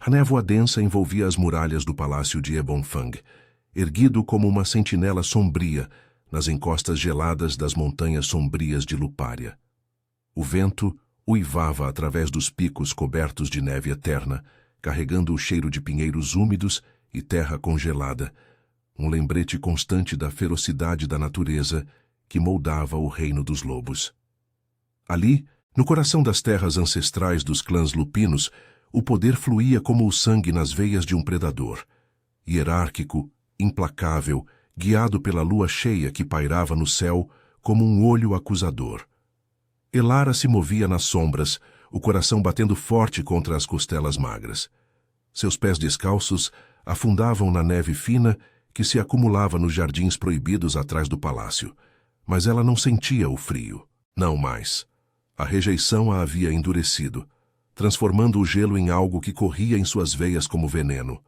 A névoa densa envolvia as muralhas do palácio de Ebonfang, erguido como uma sentinela sombria nas encostas geladas das montanhas sombrias de Lupária. O vento uivava através dos picos cobertos de neve eterna, carregando o cheiro de pinheiros úmidos e terra congelada, um lembrete constante da ferocidade da natureza que moldava o reino dos lobos. Ali, no coração das terras ancestrais dos clãs lupinos, o poder fluía como o sangue nas veias de um predador, hierárquico, implacável, guiado pela lua cheia que pairava no céu como um olho acusador. Elara se movia nas sombras, o coração batendo forte contra as costelas magras. Seus pés descalços afundavam na neve fina que se acumulava nos jardins proibidos atrás do palácio, mas ela não sentia o frio. Não mais. A rejeição a havia endurecido, transformando o gelo em algo que corria em suas veias como veneno.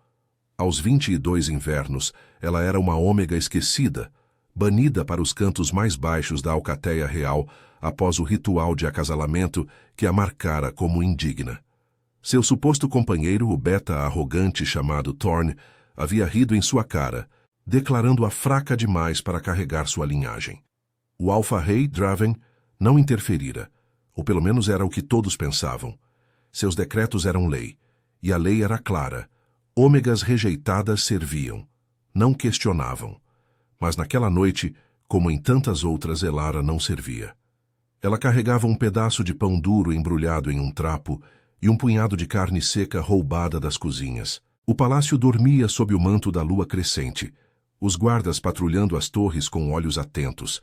Aos 22 invernos, ela era uma ômega esquecida, banida para os cantos mais baixos da alcateia real após o ritual de acasalamento que a marcara como indigna. Seu suposto companheiro, o beta arrogante chamado Thorn, havia rido em sua cara, declarando-a fraca demais para carregar sua linhagem. O alfa-rei, Draven, não interferira, ou pelo menos era o que todos pensavam. Seus decretos eram lei, e a lei era clara. Ômegas rejeitadas serviam, não questionavam. Mas naquela noite, como em tantas outras, Elara não servia. Ela carregava um pedaço de pão duro embrulhado em um trapo e um punhado de carne seca roubada das cozinhas. O palácio dormia sob o manto da lua crescente, os guardas patrulhando as torres com olhos atentos.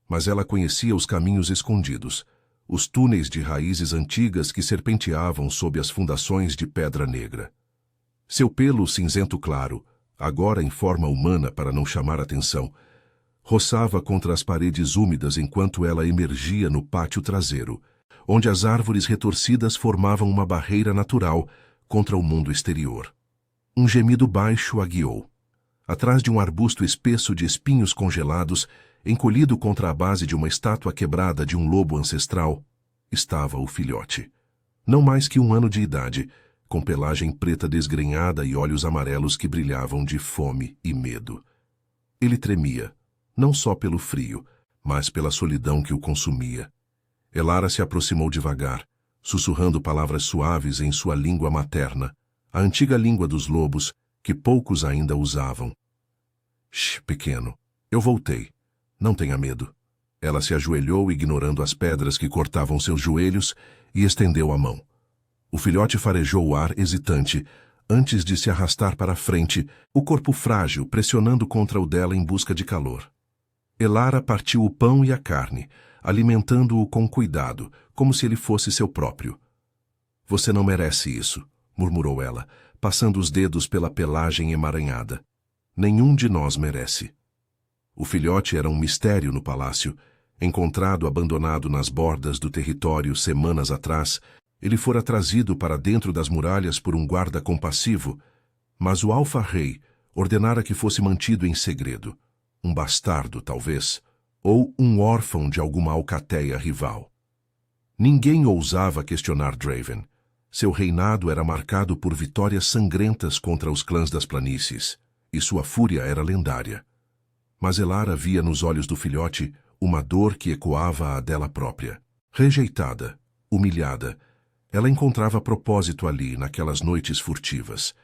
Mas ela conhecia os caminhos escondidos, os túneis de raízes antigas que serpenteavam sob as fundações de pedra negra. Seu pelo cinzento claro, agora em forma humana para não chamar atenção, roçava contra as paredes úmidas enquanto ela emergia no pátio traseiro, onde as árvores retorcidas formavam uma barreira natural contra o mundo exterior. Um gemido baixo a guiou. Atrás de um arbusto espesso de espinhos congelados, encolhido contra a base de uma estátua quebrada de um lobo ancestral, estava o filhote. Não mais que 1 ano de idade, com pelagem preta desgrenhada e olhos amarelos que brilhavam de fome e medo. Ele tremia, não só pelo frio, mas pela solidão que o consumia. Elara se aproximou devagar, sussurrando palavras suaves em sua língua materna, a antiga língua dos lobos, que poucos ainda usavam. Shh, pequeno, eu voltei. Não tenha medo. Ela se ajoelhou, ignorando as pedras que cortavam seus joelhos, e estendeu a mão. O filhote farejou o ar hesitante, antes de se arrastar para a frente, o corpo frágil pressionando contra o dela em busca de calor. Elara partiu o pão e a carne, alimentando-o com cuidado, como se ele fosse seu próprio. Você não merece isso, murmurou ela, passando os dedos pela pelagem emaranhada. Nenhum de nós merece. O filhote era um mistério no palácio. Encontrado abandonado nas bordas do território semanas atrás, ele fora trazido para dentro das muralhas por um guarda compassivo, mas o alfa-rei ordenara que fosse mantido em segredo. Um bastardo, talvez, ou um órfão de alguma alcateia rival. Ninguém ousava questionar Draven. Seu reinado era marcado por vitórias sangrentas contra os clãs das planícies, e sua fúria era lendária. Mas Elara via nos olhos do filhote uma dor que ecoava a dela própria. Rejeitada, humilhada, ela encontrava propósito ali, naquelas noites furtivas.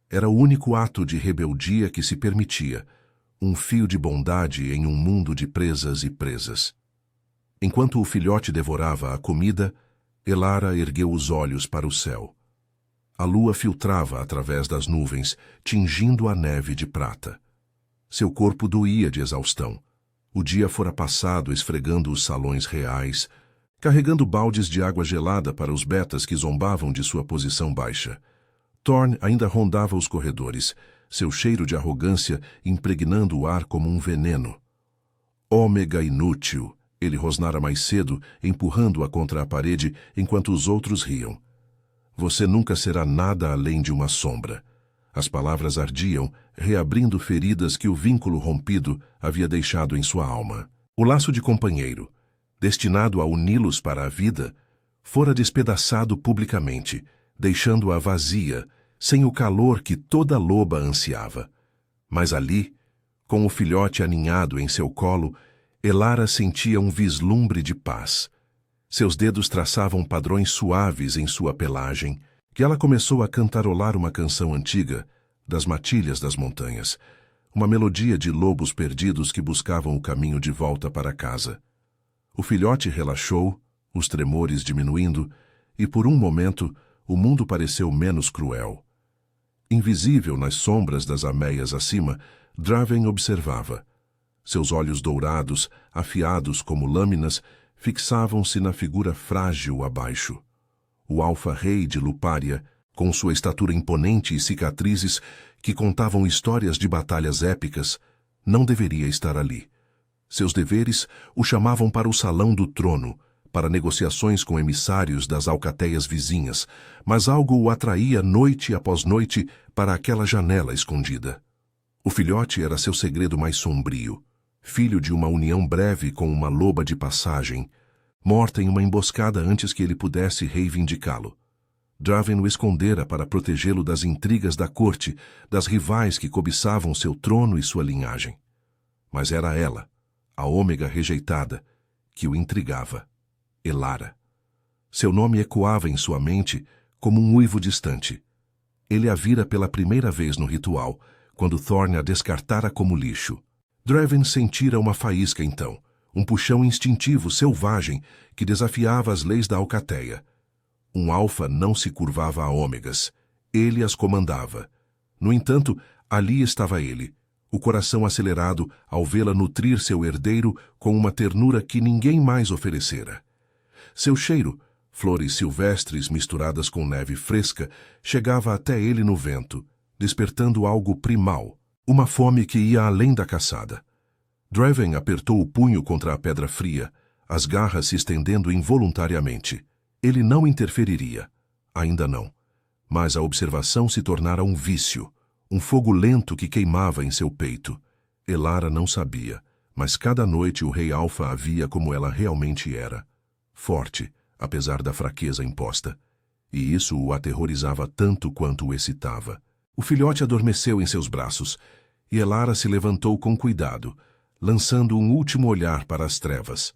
Era o único ato de rebeldia que se permitia, um fio de bondade em um mundo de presas e presas. Enquanto o filhote devorava a comida, Elara ergueu os olhos para o céu. A lua filtrava através das nuvens, tingindo a neve de prata. Seu corpo doía de exaustão. O dia fora passado esfregando os salões reais, carregando baldes de água gelada para os betas que zombavam de sua posição baixa. Thorn ainda rondava os corredores, seu cheiro de arrogância impregnando o ar como um veneno. Ômega inútil, ele rosnara mais cedo, empurrando-a contra a parede enquanto os outros riam. Você nunca será nada além de uma sombra. As palavras ardiam, reabrindo feridas que o vínculo rompido havia deixado em sua alma. O laço de companheiro, destinado a uni-los para a vida, fora despedaçado publicamente, deixando-a vazia, sem o calor que toda loba ansiava. Mas ali, com o filhote aninhado em seu colo, Elara sentia um vislumbre de paz. Seus dedos traçavam padrões suaves em sua pelagem, que ela começou a cantarolar uma canção antiga, das matilhas das montanhas, uma melodia de lobos perdidos que buscavam o caminho de volta para casa. O filhote relaxou, os tremores diminuindo, e por um momento o mundo pareceu menos cruel. Invisível nas sombras das ameias acima, Draven observava. Seus olhos dourados, afiados como lâminas, fixavam-se na figura frágil abaixo. O alfa-rei de Lupária, com sua estatura imponente e cicatrizes que contavam histórias de batalhas épicas, não deveria estar ali. Seus deveres o chamavam para o salão do trono, para negociações com emissários das alcateias vizinhas, mas algo o atraía noite após noite para aquela janela escondida. O filhote era seu segredo mais sombrio, filho de uma união breve com uma loba de passagem, morta em uma emboscada antes que ele pudesse reivindicá-lo. Draven o escondera para protegê-lo das intrigas da corte, das rivais que cobiçavam seu trono e sua linhagem. Mas era ela, a ômega rejeitada, que o intrigava. Elara. Seu nome ecoava em sua mente como um uivo distante. Ele a vira pela primeira vez no ritual, quando Thorne a descartara como lixo. Draven sentira uma faísca então, um puxão instintivo selvagem que desafiava as leis da alcateia. Um alfa não se curvava a ômegas, ele as comandava. No entanto, ali estava ele, o coração acelerado ao vê-la nutrir seu herdeiro com uma ternura que ninguém mais oferecera. Seu cheiro, flores silvestres misturadas com neve fresca, chegava até ele no vento, despertando algo primal, uma fome que ia além da caçada. Draven apertou o punho contra a pedra fria, as garras se estendendo involuntariamente. Ele não interferiria, ainda não. Mas a observação se tornara um vício, um fogo lento que queimava em seu peito. Elara não sabia, mas cada noite o rei Alfa a via como ela realmente era. Forte, apesar da fraqueza imposta. E isso o aterrorizava tanto quanto o excitava. O filhote adormeceu em seus braços, e Elara se levantou com cuidado, lançando um último olhar para as trevas.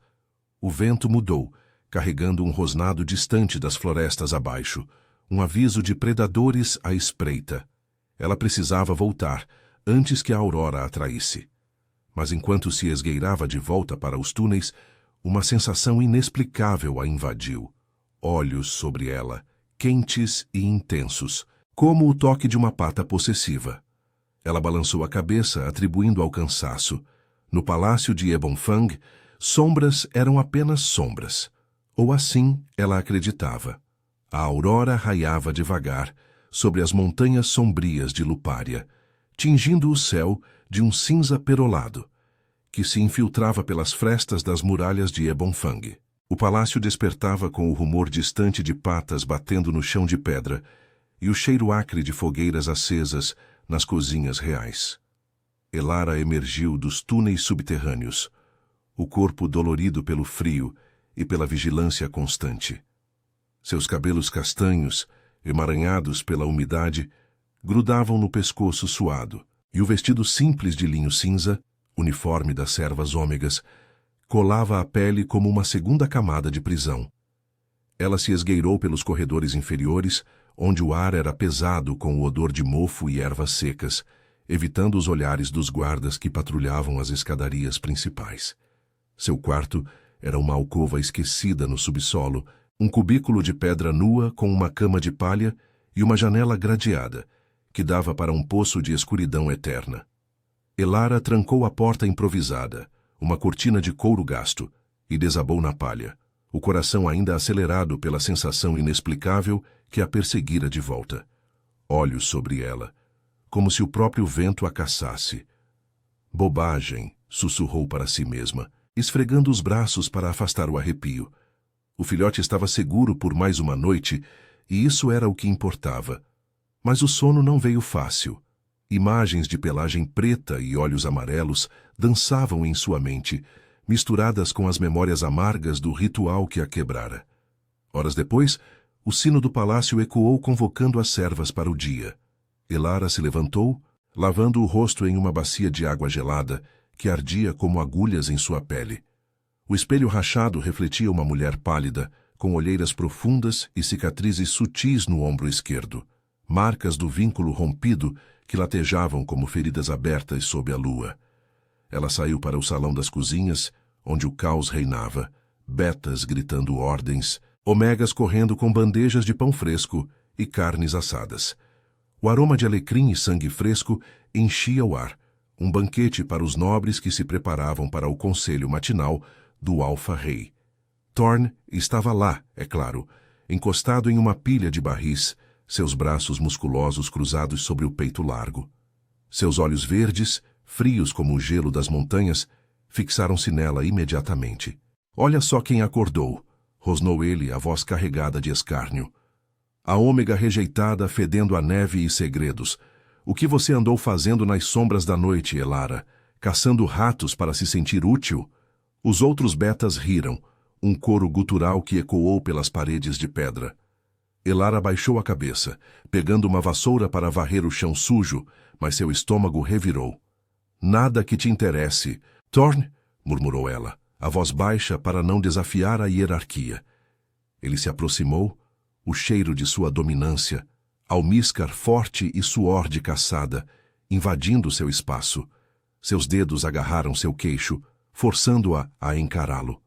O vento mudou, carregando um rosnado distante das florestas abaixo, um aviso de predadores à espreita. Ela precisava voltar, antes que a aurora a traísse. Mas enquanto se esgueirava de volta para os túneis, uma sensação inexplicável a invadiu. Olhos sobre ela, quentes e intensos, como o toque de uma pata possessiva. Ela balançou a cabeça, atribuindo ao cansaço. No palácio de Ebonfang, sombras eram apenas sombras. Ou assim ela acreditava. A aurora raiava devagar sobre as montanhas sombrias de Lupária, tingindo o céu de um cinza perolado, que se infiltrava pelas frestas das muralhas de Ebonfang. O palácio despertava com o rumor distante de patas batendo no chão de pedra e o cheiro acre de fogueiras acesas nas cozinhas reais. Elara emergiu dos túneis subterrâneos, o corpo dolorido pelo frio e pela vigilância constante. Seus cabelos castanhos, emaranhados pela umidade, grudavam no pescoço suado, e o vestido simples de linho cinza, uniforme das servas ômegas, colava a pele como uma segunda camada de prisão. Ela se esgueirou pelos corredores inferiores, onde o ar era pesado com o odor de mofo e ervas secas, evitando os olhares dos guardas que patrulhavam as escadarias principais. Seu quarto era uma alcova esquecida no subsolo, um cubículo de pedra nua com uma cama de palha e uma janela gradeada, que dava para um poço de escuridão eterna. Elara trancou a porta improvisada, uma cortina de couro gasto, e desabou na palha, o coração ainda acelerado pela sensação inexplicável que a perseguira de volta. Olhos sobre ela, como se o próprio vento a caçasse. Bobagem, sussurrou para si mesma, esfregando os braços para afastar o arrepio. O filhote estava seguro por mais uma noite, e isso era o que importava. Mas o sono não veio fácil. Imagens de pelagem preta e olhos amarelos dançavam em sua mente, misturadas com as memórias amargas do ritual que a quebrara. Horas depois, O sino do palácio ecoou convocando as servas para o dia. Elara se levantou, lavando o rosto em uma bacia de água gelada, que ardia como agulhas em sua pele. O espelho rachado refletia uma mulher pálida, com olheiras profundas e cicatrizes sutis no ombro esquerdo, marcas do vínculo rompido que latejavam como feridas abertas sob a lua. Ela saiu para o salão das cozinhas, onde o caos reinava, betas gritando ordens, omegas correndo com bandejas de pão fresco e carnes assadas. O aroma de alecrim e sangue fresco enchia o ar, um banquete para os nobres que se preparavam para o conselho matinal do Alfa-Rei. Thorne estava lá, é claro, encostado em uma pilha de barris, seus braços musculosos cruzados sobre o peito largo. Seus olhos verdes, frios como o gelo das montanhas, fixaram-se nela imediatamente. "Olha só quem acordou", rosnou ele, a voz carregada de escárnio. "A ômega rejeitada fedendo a neve e segredos. O que você andou fazendo nas sombras da noite, Elara? Caçando ratos para se sentir útil?" Os outros betas riram, um coro gutural que ecoou pelas paredes de pedra. Elara baixou a cabeça, pegando uma vassoura para varrer o chão sujo, mas seu estômago revirou. "Nada que te interesse, Thorne", murmurou ela, a voz baixa para não desafiar a hierarquia. Ele se aproximou, o cheiro de sua dominância, almíscar forte e suor de caçada, invadindo seu espaço. Seus dedos agarraram seu queixo, forçando-a a encará-lo.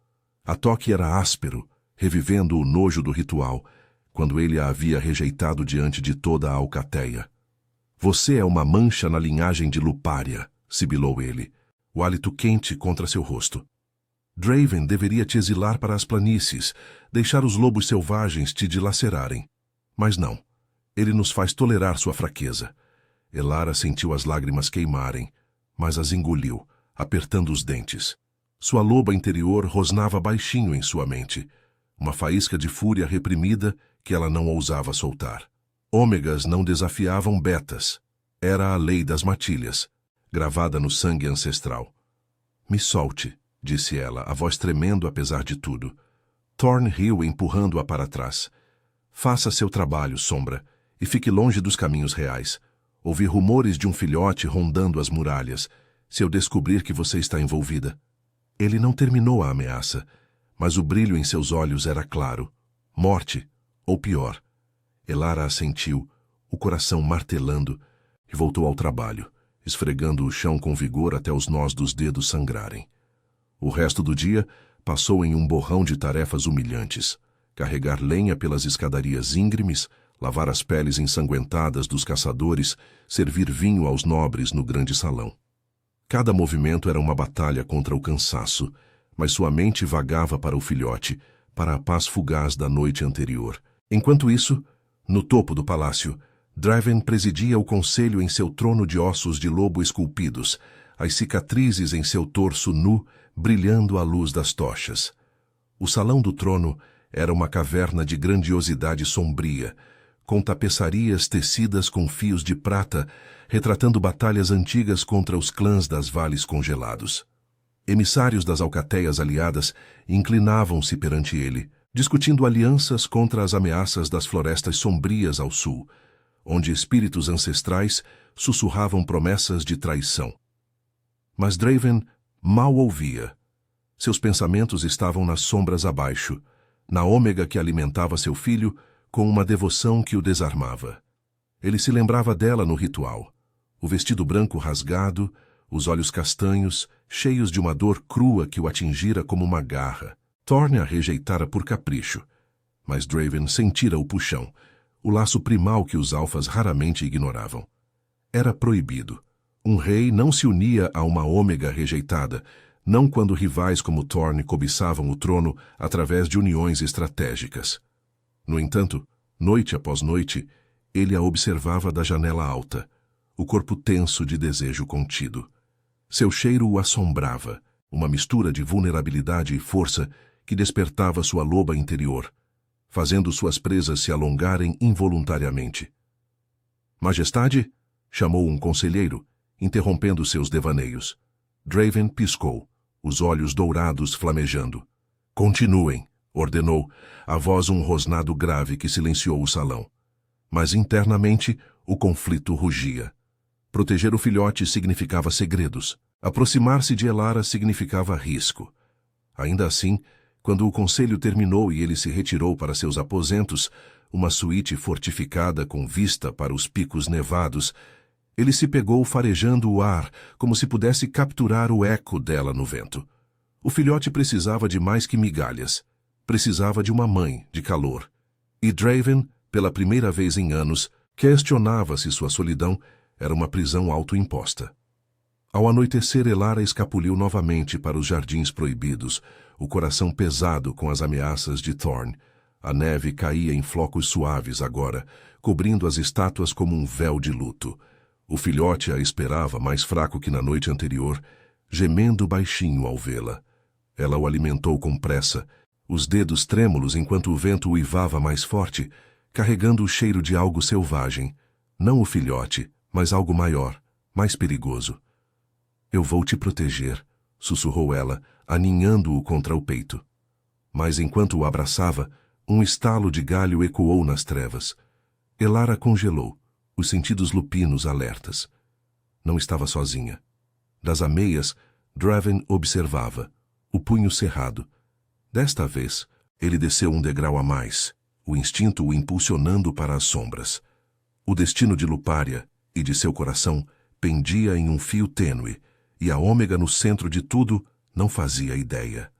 A toque era áspero, revivendo o nojo do ritual, quando ele a havia rejeitado diante de toda a alcateia. "Você é uma mancha na linhagem de Lupária", sibilou ele, o hálito quente contra seu rosto. "Draven deveria te exilar para as planícies, deixar os lobos selvagens te dilacerarem. Mas não, ele nos faz tolerar sua fraqueza." Elara sentiu as lágrimas queimarem, mas as engoliu, apertando os dentes. Sua loba interior rosnava baixinho em sua mente, uma faísca de fúria reprimida que ela não ousava soltar. Ômegas não desafiavam betas. Era a lei das matilhas, gravada no sangue ancestral. "Me solte", disse ela, a voz tremendo apesar de tudo. Thorne riu, empurrando-a para trás. "Faça seu trabalho, Sombra, e fique longe dos caminhos reais. Ouvi rumores de um filhote rondando as muralhas. Se eu descobrir que você está envolvida..." Ele não terminou a ameaça, mas o brilho em seus olhos era claro. Morte, ou pior. Elara assentiu, o coração martelando, e voltou ao trabalho, esfregando o chão com vigor até os nós dos dedos sangrarem. O resto do dia passou em um borrão de tarefas humilhantes: carregar lenha pelas escadarias íngremes, lavar as peles ensanguentadas dos caçadores, servir vinho aos nobres no grande salão. Cada movimento era uma batalha contra o cansaço, mas sua mente vagava para o filhote, para a paz fugaz da noite anterior. Enquanto isso, no topo do palácio, Draven presidia o conselho em seu trono de ossos de lobo esculpidos, as cicatrizes em seu torso nu brilhando à luz das tochas. O salão do trono era uma caverna de grandiosidade sombria, com tapeçarias tecidas com fios de prata, retratando batalhas antigas contra os clãs das vales congelados. Emissários das alcateias aliadas inclinavam-se perante ele, discutindo alianças contra as ameaças das florestas sombrias ao sul, onde espíritos ancestrais sussurravam promessas de traição. Mas Draven mal ouvia. Seus pensamentos estavam nas sombras abaixo, na ômega que alimentava seu filho com uma devoção que o desarmava. Ele se lembrava dela no ritual, o vestido branco rasgado, os olhos castanhos, cheios de uma dor crua que o atingira como uma garra. Thorne a rejeitara por capricho, mas Draven sentira o puxão, o laço primal que os alfas raramente ignoravam. Era proibido. Um rei não se unia a uma ômega rejeitada, não quando rivais como Thorne cobiçavam o trono através de uniões estratégicas. No entanto, noite após noite, ele a observava da janela alta, o corpo tenso de desejo contido. Seu cheiro o assombrava, uma mistura de vulnerabilidade e força que despertava sua loba interior, fazendo suas presas se alongarem involuntariamente. "Majestade?" chamou um conselheiro, interrompendo seus devaneios. Draven piscou, os olhos dourados flamejando. "Continuem", ordenou, a voz um rosnado grave que silenciou o salão. Mas internamente o conflito rugia. Proteger o filhote significava segredos. Aproximar-se de Elara significava risco. Ainda assim, quando o conselho terminou e ele se retirou para seus aposentos, uma suíte fortificada com vista para os picos nevados, ele se pegou farejando o ar, como se pudesse capturar o eco dela no vento. O filhote precisava de mais que migalhas. Precisava de uma mãe, de calor. E Draven, pela primeira vez em anos, questionava se sua solidão era uma prisão autoimposta. Ao anoitecer, Elara escapuliu novamente para os Jardins Proibidos, o coração pesado com as ameaças de Thorn. A neve caía em flocos suaves agora, cobrindo as estátuas como um véu de luto. O filhote a esperava, mais fraco que na noite anterior, gemendo baixinho ao vê-la. Ela o alimentou com pressa, os dedos trêmulos enquanto o vento uivava mais forte, carregando o cheiro de algo selvagem. Não o filhote, mas algo maior, mais perigoso. Eu vou te proteger, sussurrou ela, aninhando-o contra o peito. Mas enquanto o abraçava, um estalo de galho ecoou nas trevas. Elara congelou, os sentidos lupinos alertas. Não estava sozinha. Das ameias, Draven observava, o punho cerrado. Desta vez, ele desceu um degrau a mais, o instinto o impulsionando para as sombras. O destino de Lupária e de seu coração pendia em um fio tênue, e a Ômega no centro de tudo não fazia ideia.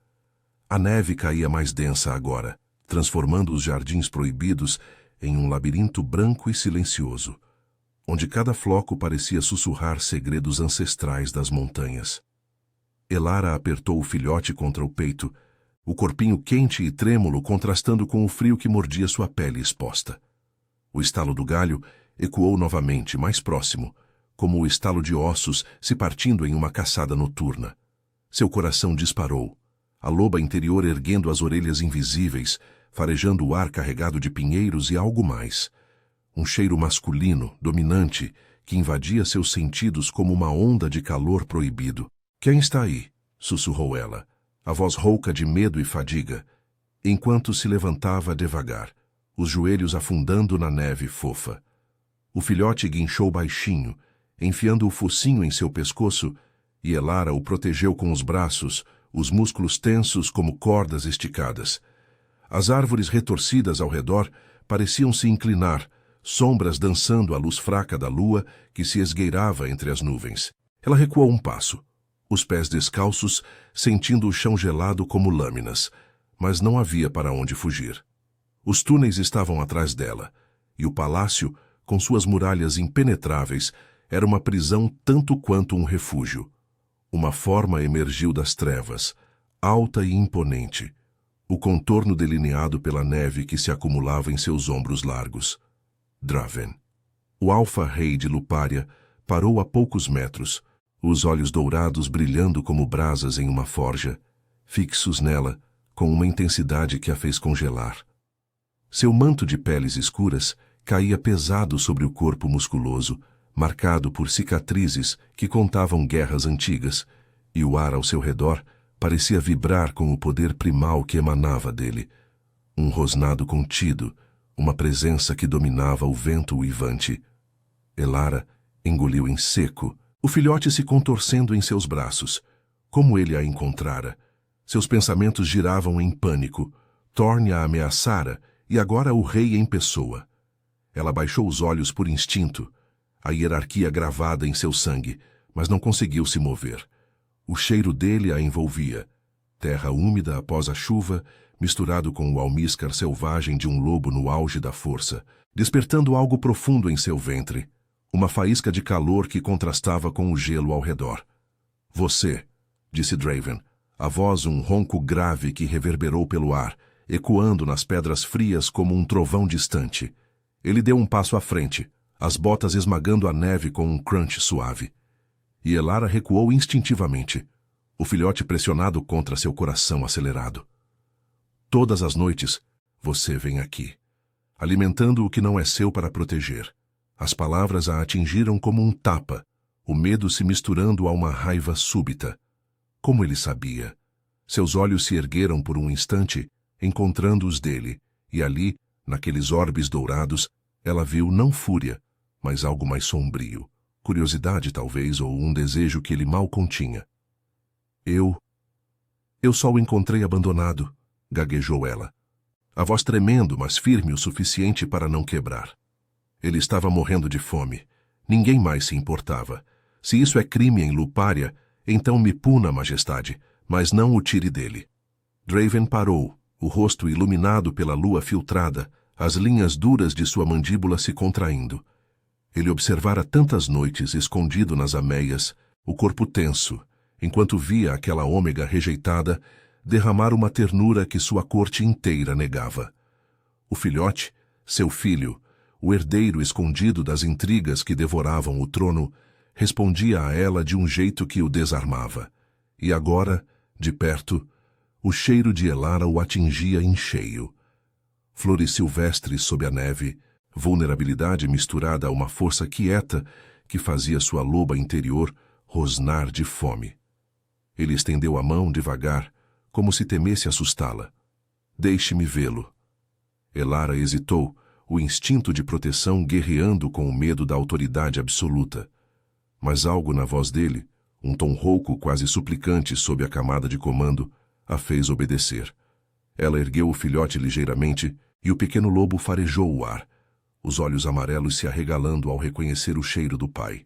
A neve caía mais densa agora, transformando os Jardins Proibidos em um labirinto branco e silencioso, onde cada floco parecia sussurrar segredos ancestrais das montanhas. Elara apertou o filhote contra o peito, o corpinho quente e trêmulo contrastando com o frio que mordia sua pele exposta. O estalo do galho ecoou novamente, mais próximo, como o estalo de ossos se partindo em uma caçada noturna. Seu coração disparou, a loba interior erguendo as orelhas invisíveis, farejando o ar carregado de pinheiros e algo mais. Um cheiro masculino, dominante, que invadia seus sentidos como uma onda de calor proibido. Quem está aí? Sussurrou ela, a voz rouca de medo e fadiga, enquanto se levantava devagar, os joelhos afundando na neve fofa. O filhote guinchou baixinho, enfiando o focinho em seu pescoço, e Elara o protegeu com os braços, os músculos tensos como cordas esticadas. As árvores retorcidas ao redor pareciam se inclinar, sombras dançando à luz fraca da lua que se esgueirava entre as nuvens. Ela recuou um passo, os pés descalços, sentindo o chão gelado como lâminas, mas não havia para onde fugir. Os túneis estavam atrás dela, e o palácio, com suas muralhas impenetráveis, era uma prisão tanto quanto um refúgio. Uma forma emergiu das trevas, alta e imponente, o contorno delineado pela neve que se acumulava em seus ombros largos. Draven. O alfa-rei de Lupária parou a poucos metros, os olhos dourados brilhando como brasas em uma forja, fixos nela, com uma intensidade que a fez congelar. Seu manto de peles escuras caía pesado sobre o corpo musculoso, marcado por cicatrizes que contavam guerras antigas, e o ar ao seu redor parecia vibrar com o poder primal que emanava dele. Um rosnado contido, uma presença que dominava o vento uivante. Elara engoliu em seco, o filhote se contorcendo em seus braços. Como ele a encontrara? Seus pensamentos giravam em pânico. Thorn a ameaçara, e agora o rei em pessoa. Ela baixou os olhos por instinto, a hierarquia gravada em seu sangue, mas não conseguiu se mover. O cheiro dele a envolvia. Terra úmida após a chuva, misturado com o almíscar selvagem de um lobo no auge da força, despertando algo profundo em seu ventre, uma faísca de calor que contrastava com o gelo ao redor. Você, disse Draven, a voz um ronco grave que reverberou pelo ar, ecoando nas pedras frias como um trovão distante. Ele deu um passo à frente, as botas esmagando a neve com um crunch suave. E Elara recuou instintivamente, o filhote pressionado contra seu coração acelerado. Todas as noites, você vem aqui, alimentando o que não é seu para proteger. As palavras a atingiram como um tapa, o medo se misturando a uma raiva súbita. Como ele sabia? Seus olhos se ergueram por um instante, encontrando os dele, e ali, naqueles orbes dourados, ela viu não fúria, mas algo mais sombrio, curiosidade talvez, ou um desejo que ele mal continha. Eu só o encontrei abandonado, gaguejou ela. A voz tremendo, mas firme o suficiente para não quebrar. Ele estava morrendo de fome. Ninguém mais se importava. Se isso é crime em Lupária, então me puna, majestade, mas não o tire dele. Draven parou, o rosto iluminado pela lua filtrada, as linhas duras de sua mandíbula se contraindo. Ele observara tantas noites escondido nas ameias, o corpo tenso, enquanto via aquela ômega rejeitada derramar uma ternura que sua corte inteira negava. O filhote, seu filho, o herdeiro escondido das intrigas que devoravam o trono, respondia a ela de um jeito que o desarmava. E agora, de perto, o cheiro de Elara o atingia em cheio. Flores silvestres sob a neve, vulnerabilidade misturada a uma força quieta que fazia sua loba interior rosnar de fome. Ele estendeu a mão devagar, como se temesse assustá-la. Deixe-me vê-lo. Elara hesitou, o instinto de proteção guerreando com o medo da autoridade absoluta. Mas algo na voz dele, um tom rouco quase suplicante sob a camada de comando, a fez obedecer. Ela ergueu o filhote ligeiramente e o pequeno lobo farejou o ar, os olhos amarelos se arregalando ao reconhecer o cheiro do pai.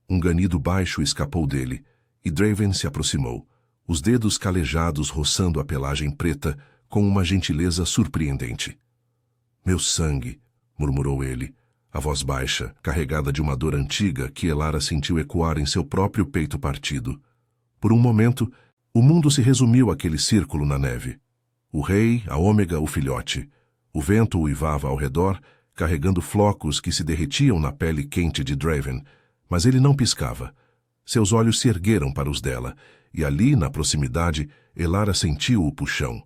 Um ganido baixo escapou dele, e Draven se aproximou, os dedos calejados roçando a pelagem preta com uma gentileza surpreendente. Meu sangue, murmurou ele, a voz baixa, carregada de uma dor antiga que Elara sentiu ecoar em seu próprio peito partido. Por um momento, o mundo se resumiu àquele círculo na neve. O rei, a ômega, o filhote. O vento uivava ao redor, carregando flocos que se derretiam na pele quente de Draven, mas ele não piscava. Seus olhos se ergueram para os dela, e ali, na proximidade, Elara sentiu o puxão.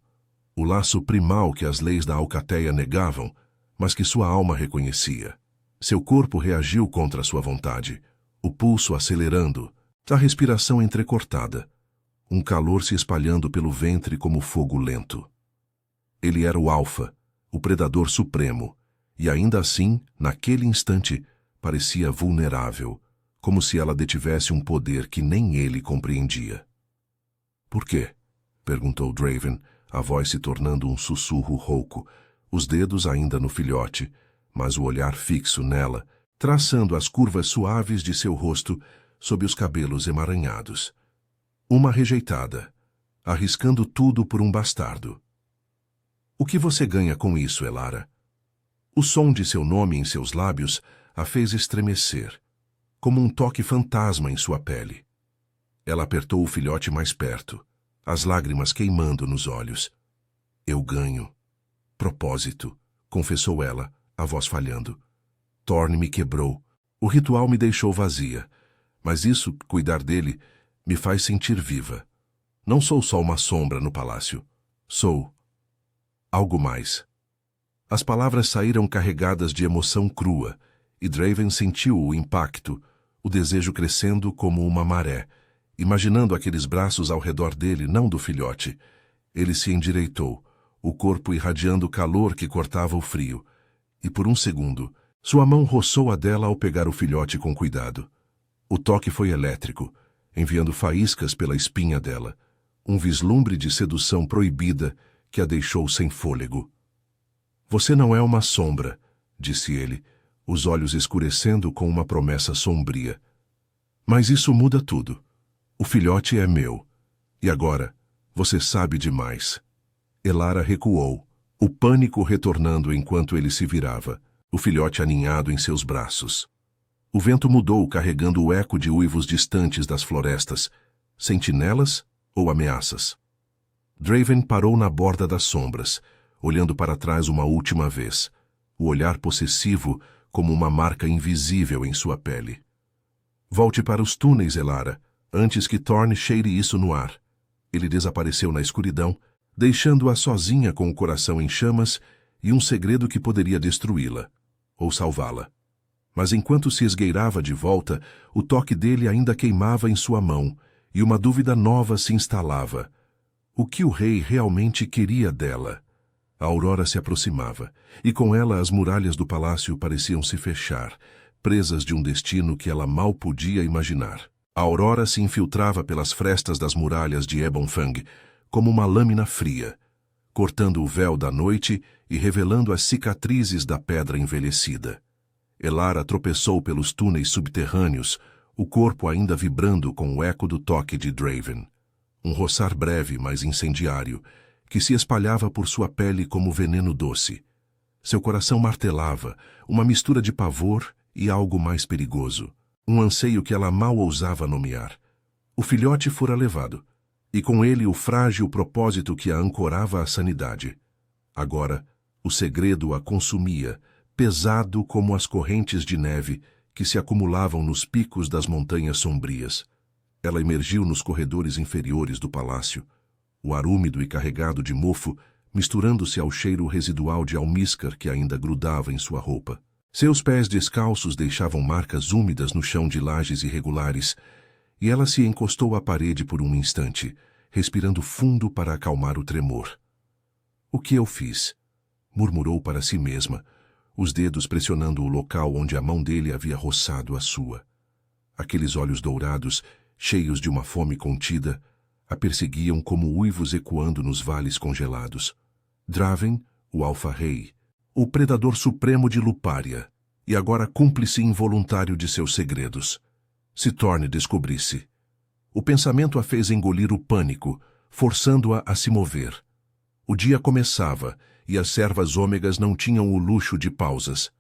O laço primal que as leis da Alcateia negavam, mas que sua alma reconhecia. Seu corpo reagiu contra sua vontade, o pulso acelerando, a respiração entrecortada, um calor se espalhando pelo ventre como fogo lento. Ele era o Alfa, o predador supremo, e ainda assim, naquele instante, parecia vulnerável, como se ela detivesse um poder que nem ele compreendia. Por quê? Perguntou Draven, a voz se tornando um sussurro rouco, os dedos ainda no filhote, mas o olhar fixo nela, traçando as curvas suaves de seu rosto sob os cabelos emaranhados. Uma rejeitada, arriscando tudo por um bastardo. O que você ganha com isso, Elara? O som de seu nome em seus lábios a fez estremecer, como um toque fantasma em sua pele. Ela apertou o filhote mais perto, as lágrimas queimando nos olhos. Eu ganho. Propósito, confessou ela, a voz falhando. Thorne me quebrou. O ritual me deixou vazia. Mas isso, cuidar dele, me faz sentir viva. Não sou só uma sombra no palácio. Sou algo mais. As palavras saíram carregadas de emoção crua, e Draven sentiu o impacto, o desejo crescendo como uma maré, imaginando aqueles braços ao redor dele, não do filhote. Ele se endireitou, o corpo irradiando calor que cortava o frio, e por um segundo, sua mão roçou a dela ao pegar o filhote com cuidado. O toque foi elétrico, enviando faíscas pela espinha dela, um vislumbre de sedução proibida que a deixou sem fôlego. Você não é uma sombra, disse ele, os olhos escurecendo com uma promessa sombria. Mas isso muda tudo. O filhote é meu. E agora, você sabe demais. Elara recuou, o pânico retornando enquanto ele se virava, o filhote aninhado em seus braços. O vento mudou, carregando o eco de uivos distantes das florestas, sentinelas ou ameaças. Draven parou na borda das sombras, olhando para trás uma última vez, o olhar possessivo como uma marca invisível em sua pele. Volte para os túneis, Elara, antes que Thorne cheire isso no ar. Ele desapareceu na escuridão, deixando-a sozinha com o coração em chamas e um segredo que poderia destruí-la, ou salvá-la. Mas enquanto se esgueirava de volta, o toque dele ainda queimava em sua mão, e uma dúvida nova se instalava. O que o rei realmente queria dela? A aurora se aproximava, e com ela as muralhas do palácio pareciam se fechar, presas de um destino que ela mal podia imaginar. A aurora se infiltrava pelas frestas das muralhas de Ebonfang como uma lâmina fria, cortando o véu da noite e revelando as cicatrizes da pedra envelhecida. Elara tropeçou pelos túneis subterrâneos, o corpo ainda vibrando com o eco do toque de Draven. Um roçar breve, mas incendiário, que se espalhava por sua pele como veneno doce. Seu coração martelava, uma mistura de pavor e algo mais perigoso. Um anseio que ela mal ousava nomear. O filhote fora levado, e com ele o frágil propósito que a ancorava à sanidade. Agora, o segredo a consumia, pesado como as correntes de neve que se acumulavam nos picos das montanhas sombrias. Ela emergiu nos corredores inferiores do palácio, o ar úmido e carregado de mofo misturando-se ao cheiro residual de almíscar que ainda grudava em sua roupa. Seus pés descalços deixavam marcas úmidas no chão de lajes irregulares, e ela se encostou à parede por um instante, respirando fundo para acalmar o tremor. "O que eu fiz?" murmurou para si mesma, os dedos pressionando o local onde a mão dele havia roçado a sua. Aqueles olhos dourados, cheios de uma fome contida, a perseguiam como uivos ecoando nos vales congelados. Draven, o Alfa-Rei, o predador supremo de Lupária, e agora cúmplice involuntário de seus segredos. Se Thorne descobrisse. O pensamento a fez engolir o pânico, forçando-a a se mover. O dia começava, e as servas ômegas não tinham o luxo de pausas.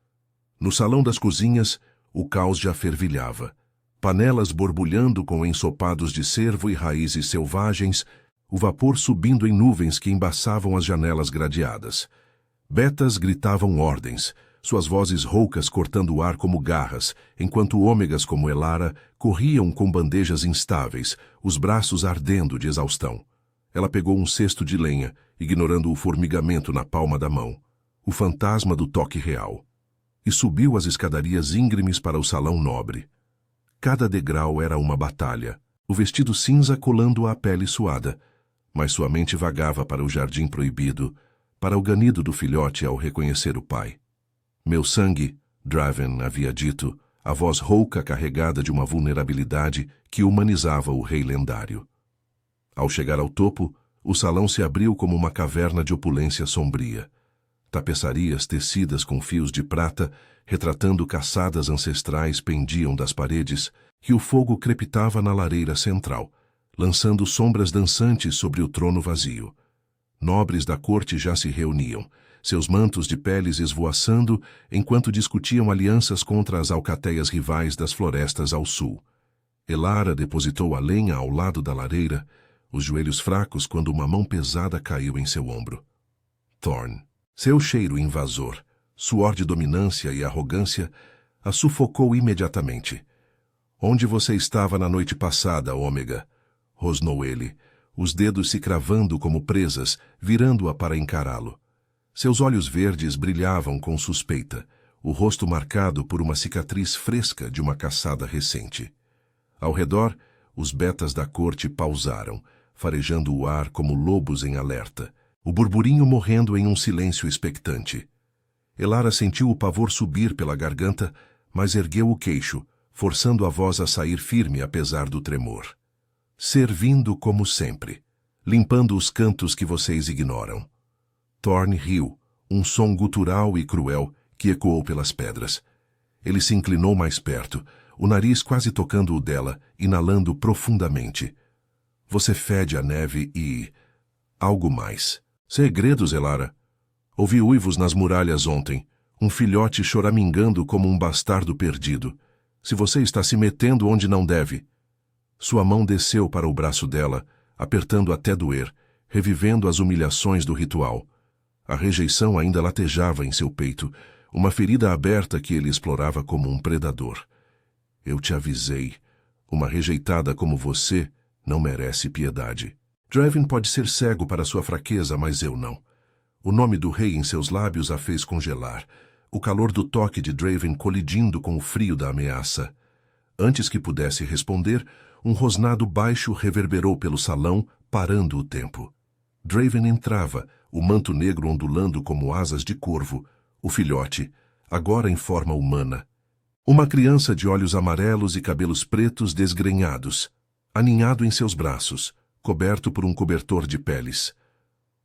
No salão das cozinhas, o caos já fervilhava. Panelas borbulhando com ensopados de cervo e raízes selvagens, o vapor subindo em nuvens que embaçavam as janelas gradeadas. Betas gritavam ordens, suas vozes roucas cortando o ar como garras, enquanto ômegas como Elara corriam com bandejas instáveis, os braços ardendo de exaustão. Ela pegou um cesto de lenha, ignorando o formigamento na palma da mão, o fantasma do toque real, e subiu as escadarias íngremes para o salão nobre. Cada degrau era uma batalha, o vestido cinza colando à pele suada, mas sua mente vagava para o jardim proibido, para o ganido do filhote ao reconhecer o pai. "Meu sangue", Draven havia dito, a voz rouca carregada de uma vulnerabilidade que humanizava o rei lendário. Ao chegar ao topo, o salão se abriu como uma caverna de opulência sombria. Tapeçarias tecidas com fios de prata, retratando caçadas ancestrais, pendiam das paredes, e o fogo crepitava na lareira central, lançando sombras dançantes sobre o trono vazio. Nobres da corte já se reuniam, seus mantos de peles esvoaçando enquanto discutiam alianças contra as alcateias rivais das florestas ao sul. Elara depositou a lenha ao lado da lareira, os joelhos fracos quando uma mão pesada caiu em seu ombro. Thorne. Seu cheiro invasor, suor de dominância e arrogância, a sufocou imediatamente. "Onde você estava na noite passada, Ômega?" rosnou ele, os dedos se cravando como presas, virando-a para encará-lo. Seus olhos verdes brilhavam com suspeita, o rosto marcado por uma cicatriz fresca de uma caçada recente. Ao redor, os betas da corte pausaram, farejando o ar como lobos em alerta, o burburinho morrendo em um silêncio expectante. Elara sentiu o pavor subir pela garganta, mas ergueu o queixo, forçando a voz a sair firme apesar do tremor. "Servindo como sempre, limpando os cantos que vocês ignoram." Thorne riu, um som gutural e cruel que ecoou pelas pedras. Ele se inclinou mais perto, o nariz quase tocando o dela, inalando profundamente. "Você fede a neve e... algo mais." "Segredos, Elara." "Ouvi uivos nas muralhas ontem, um filhote choramingando como um bastardo perdido. Se você está se metendo onde não deve." Sua mão desceu para o braço dela, apertando até doer, revivendo as humilhações do ritual. A rejeição ainda latejava em seu peito, uma ferida aberta que ele explorava como um predador. "Eu te avisei. Uma rejeitada como você não merece piedade. Draven pode ser cego para sua fraqueza, mas eu não." O nome do rei em seus lábios a fez congelar, o calor do toque de Draven colidindo com o frio da ameaça. Antes que pudesse responder, um rosnado baixo reverberou pelo salão, parando o tempo. Draven entrava, o manto negro ondulando como asas de corvo, o filhote, agora em forma humana. Uma criança de olhos amarelos e cabelos pretos desgrenhados, aninhado em seus braços, coberto por um cobertor de peles.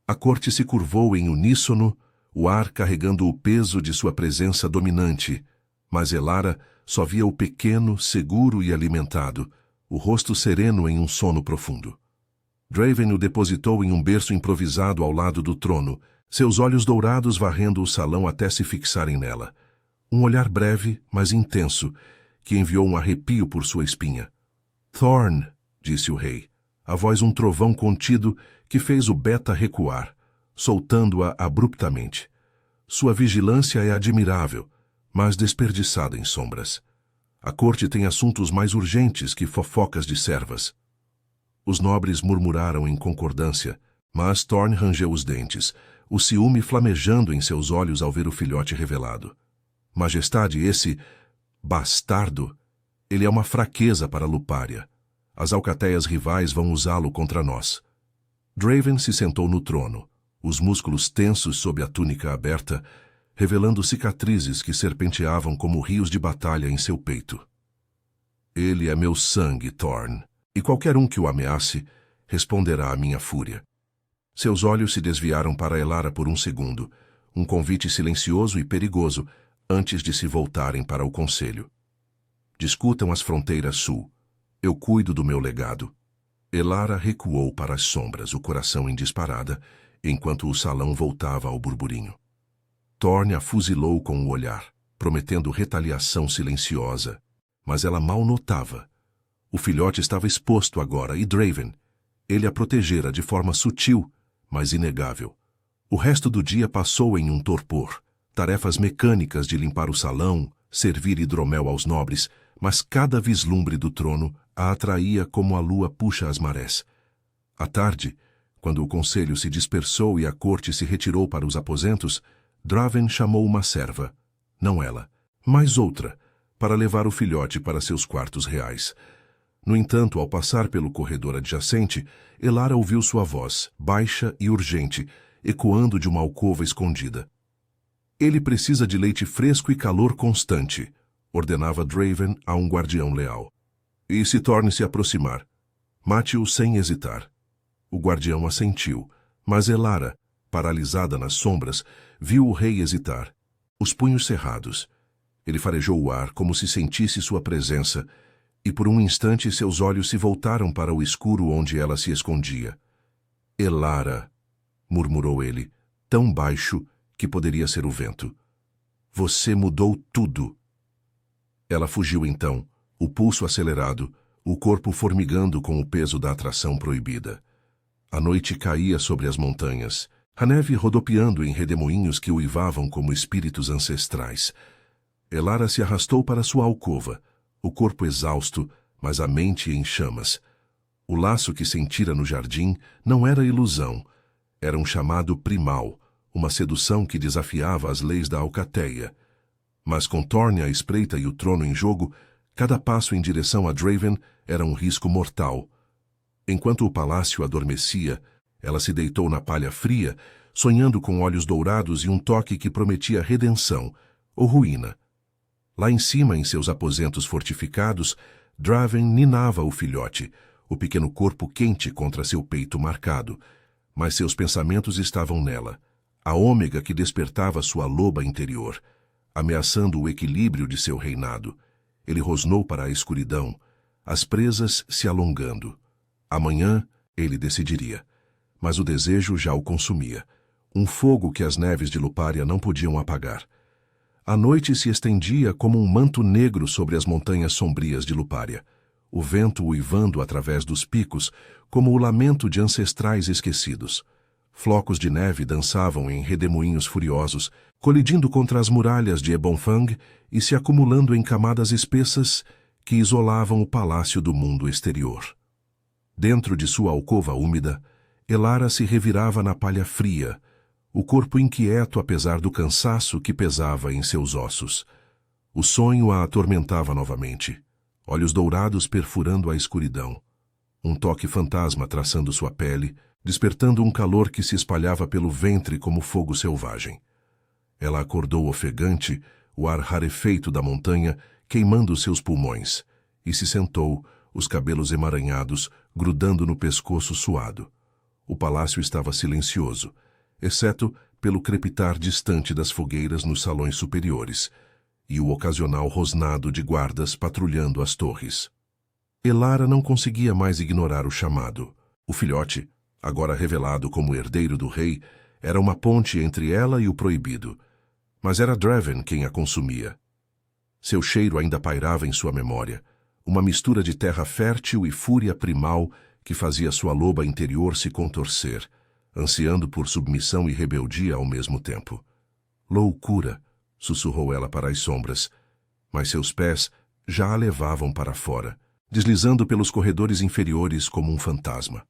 A corte se curvou em uníssono, o ar carregando o peso de sua presença dominante, mas Elara só via o pequeno, seguro e alimentado, o rosto sereno em um sono profundo. Draven o depositou em um berço improvisado ao lado do trono, seus olhos dourados varrendo o salão até se fixarem nela. Um olhar breve, mas intenso, que enviou um arrepio por sua espinha. "Thorn", disse o rei, a voz um trovão contido que fez o beta recuar, soltando-a abruptamente. Sua vigilância é admirável, mas desperdiçada em sombras. A corte tem assuntos mais urgentes que fofocas de servas. Os nobres murmuraram em concordância, mas Thorn rangeu os dentes, o ciúme flamejando em seus olhos ao ver o filhote revelado. "Majestade, esse bastardo, ele é uma fraqueza para Lupária. As alcateias rivais vão usá-lo contra nós." Draven se sentou no trono, os músculos tensos sob a túnica aberta, revelando cicatrizes que serpenteavam como rios de batalha em seu peito. "Ele é meu sangue, Thorn, e qualquer um que o ameace responderá à minha fúria." Seus olhos se desviaram para Elara por um segundo, um convite silencioso e perigoso, antes de se voltarem para o conselho. "Discutam as fronteiras sul. Eu cuido do meu legado." Elara recuou para as sombras, o coração em disparada, enquanto o salão voltava ao burburinho. Thorn a fuzilou com o olhar, prometendo retaliação silenciosa, mas ela mal notava. O filhote estava exposto agora e Draven, ele a protegera de forma sutil, mas inegável. O resto do dia passou em um torpor, tarefas mecânicas de limpar o salão, servir hidromel aos nobres, mas cada vislumbre do trono a atraía como a lua puxa as marés. À tarde, quando o conselho se dispersou e a corte se retirou para os aposentos, Draven chamou uma serva, não ela, mas outra, para levar o filhote para seus quartos reais. No entanto, ao passar pelo corredor adjacente, Elara ouviu sua voz, baixa e urgente, ecoando de uma alcova escondida. "Ele precisa de leite fresco e calor constante", ordenava Draven a um guardião leal. "E se torne-se aproximar. Mate-o sem hesitar." O guardião assentiu, mas Elara, paralisada nas sombras, viu o rei hesitar, os punhos cerrados. Ele farejou o ar como se sentisse sua presença, e por um instante seus olhos se voltaram para o escuro onde ela se escondia. "Elara", murmurou ele, tão baixo que poderia ser o vento. "Você mudou tudo." Ela fugiu então, o pulso acelerado, o corpo formigando com o peso da atração proibida. A noite caía sobre as montanhas, a neve rodopiando em redemoinhos que uivavam como espíritos ancestrais. Elara se arrastou para sua alcova, o corpo exausto, mas a mente em chamas. O laço que sentira no jardim não era ilusão, era um chamado primal, uma sedução que desafiava as leis da alcateia. Mas com Thorn à espreita e o trono em jogo, cada passo em direção a Draven era um risco mortal. Enquanto o palácio adormecia, ela se deitou na palha fria, sonhando com olhos dourados e um toque que prometia redenção, ou ruína. Lá em cima, em seus aposentos fortificados, Draven ninava o filhote, o pequeno corpo quente contra seu peito marcado, mas seus pensamentos estavam nela, a ômega que despertava sua loba interior, ameaçando o equilíbrio de seu reinado. Ele rosnou para a escuridão, as presas se alongando. Amanhã ele decidiria, mas o desejo já o consumia, um fogo que as neves de Lupária não podiam apagar. A noite se estendia como um manto negro sobre as montanhas sombrias de Lupária, o vento uivando através dos picos como o lamento de ancestrais esquecidos. Flocos de neve dançavam em redemoinhos furiosos, colidindo contra as muralhas de Ebonfang e se acumulando em camadas espessas que isolavam o palácio do mundo exterior. Dentro de sua alcova úmida, Elara se revirava na palha fria, o corpo inquieto apesar do cansaço que pesava em seus ossos. O sonho a atormentava novamente, olhos dourados perfurando a escuridão, um toque fantasma traçando sua pele, despertando um calor que se espalhava pelo ventre como fogo selvagem. Ela acordou ofegante, o ar rarefeito da montanha queimando seus pulmões, e se sentou, os cabelos emaranhados, grudando no pescoço suado. O palácio estava silencioso, exceto pelo crepitar distante das fogueiras nos salões superiores e o ocasional rosnado de guardas patrulhando as torres. Elara não conseguia mais ignorar o chamado. O filhote, agora revelado como herdeiro do rei, era uma ponte entre ela e o proibido. Mas era Draven quem a consumia. Seu cheiro ainda pairava em sua memória, uma mistura de terra fértil e fúria primal que fazia sua loba interior se contorcer, ansiando por submissão e rebeldia ao mesmo tempo. Loucura, sussurrou ela para as sombras, mas seus pés já a levavam para fora, deslizando pelos corredores inferiores como um fantasma.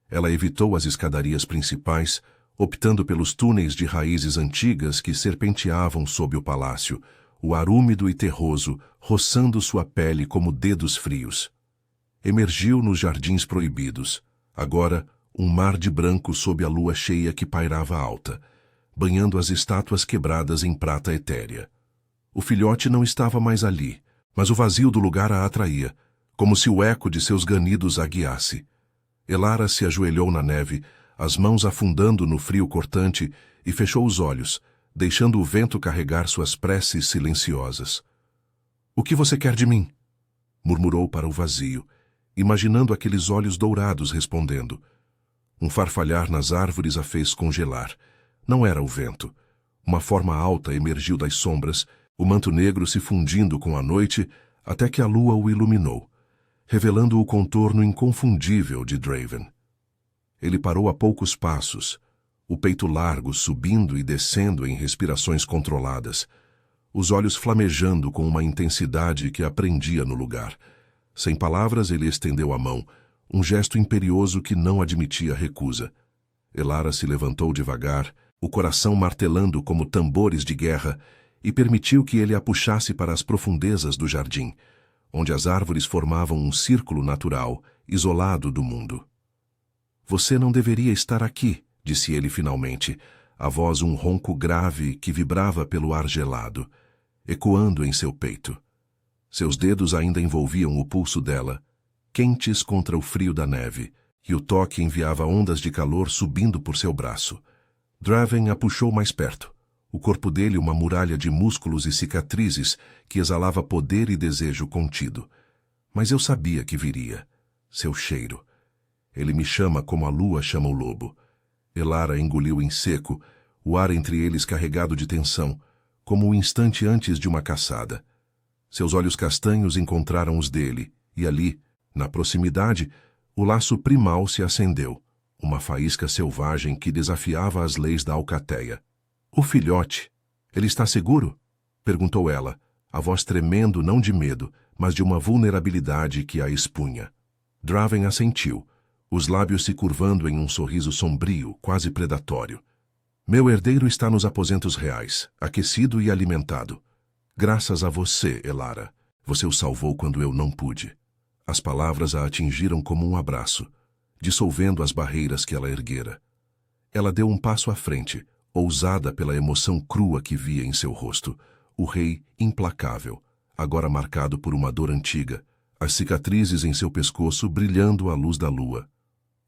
Ela evitou as escadarias principais, optando pelos túneis de raízes antigas que serpenteavam sob o palácio, o ar úmido e terroso roçando sua pele como dedos frios. Emergiu nos jardins proibidos, agora um mar de branco sob a lua cheia que pairava alta, banhando as estátuas quebradas em prata etérea. O filhote não estava mais ali, mas o vazio do lugar a atraía, como se o eco de seus ganidos a guiasse. Elara se ajoelhou na neve, as mãos afundando no frio cortante, e fechou os olhos, deixando o vento carregar suas preces silenciosas. "O que você quer de mim?" murmurou para o vazio, imaginando aqueles olhos dourados respondendo. Um farfalhar nas árvores a fez congelar. Não era o vento. Uma forma alta emergiu das sombras, o manto negro se fundindo com a noite, até que a lua o iluminou, revelando o contorno inconfundível de Draven. Ele parou a poucos passos, o peito largo subindo e descendo em respirações controladas, os olhos flamejando com uma intensidade que a prendia no lugar. Sem palavras, ele estendeu a mão, um gesto imperioso que não admitia recusa. Elara se levantou devagar, o coração martelando como tambores de guerra, e permitiu que ele a puxasse para as profundezas do jardim, onde as árvores formavam um círculo natural, isolado do mundo. "Você não deveria estar aqui", disse ele finalmente, a voz um ronco grave que vibrava pelo ar gelado, ecoando em seu peito. Seus dedos ainda envolviam o pulso dela, quentes contra o frio da neve, e o toque enviava ondas de calor subindo por seu braço. Draven a puxou mais perto, o corpo dele uma muralha de músculos e cicatrizes que exalava poder e desejo contido. Mas eu sabia que viria. Seu cheiro. Ele me chama como a lua chama o lobo. Elara engoliu em seco, o ar entre eles carregado de tensão, como o instante antes de uma caçada. Seus olhos castanhos encontraram os dele, e ali, na proximidade, o laço primal se acendeu, uma faísca selvagem que desafiava as leis da alcateia. "O filhote, ele está seguro?" perguntou ela, a voz tremendo não de medo, mas de uma vulnerabilidade que a expunha. Draven assentiu, os lábios se curvando em um sorriso sombrio, quase predatório. "Meu herdeiro está nos aposentos reais, aquecido e alimentado. Graças a você, Elara. Você o salvou quando eu não pude." As palavras a atingiram como um abraço, dissolvendo as barreiras que ela erguera. Ela deu um passo à frente, ousada pela emoção crua que via em seu rosto, o rei implacável, agora marcado por uma dor antiga, as cicatrizes em seu pescoço brilhando à luz da lua.